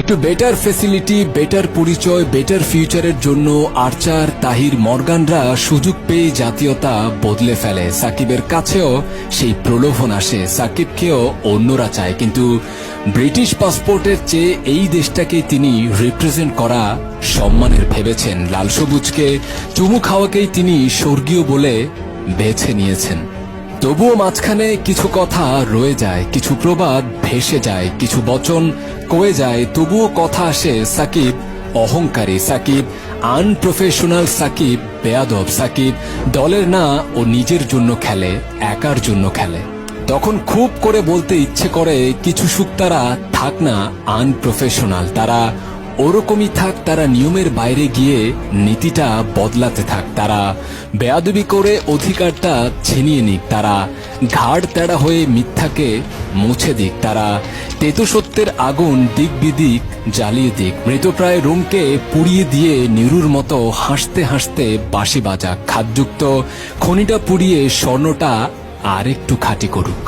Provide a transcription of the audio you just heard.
একটু better facility, better পরিচয়, better ফিউচারের জন্য আর্চার, তাহির, মর্গানরা সুযোগ পেয়ে জাতীয়তা বদলে ফেলে। সাকিবের কাছেও সেই প্রলোভন আসে, সাকিবকেও অন্যরা চায়, কিন্তু ব্রিটিশ পাসপোর্টের চেয়ে এই দেশটাকে তিনি রিপ্রেজেন্ট করা সম্মানের ভেবেছেন। লাল সবুজকে চুমু খাওয়াকেই তিনি স্বর্গীয় বলে বেছে নিয়েছেন। তবুও মাঝখানে কিছু কথা রয়ে যায়, কিছু প্রবাদ ভেসে যায়, কিছু বচন কয়ে যায়। তবুও কথা আসে, সাকিব অহংকারী, সাকিব আনপ্রফেশনাল, সাকিব বেয়াদব, সাকিব দলের না ও নিজের জন্য খেলে, একার জন্য খেলে। তখন খুব করে বলতে ইচ্ছে করে, কিছু শুক্তারা থাক না আনপ্রফেশনাল, তারা ওরকমই থাক, তারা নিয়মের বাইরে গিয়ে নীতিটা বদলাতে থাক, তারা বেয়াদবি করে অধিকারটা ছিনিয়ে নিক, তারা ঘাড় তেড়া হয়ে মিথ্যাকে মুছে দিক, তারা তেতো সত্যের আগুন দিক বিদিক জ্বালিয়ে দিক, মৃতপ্রায় রুমকে পুড়িয়ে দিয়ে নিরুর মতো হাসতে হাসতে বাঁশি বাজাক, খাদযুক্ত খনিটা পুড়িয়ে স্বর্ণটা আরেকটু খাঁটি করুক।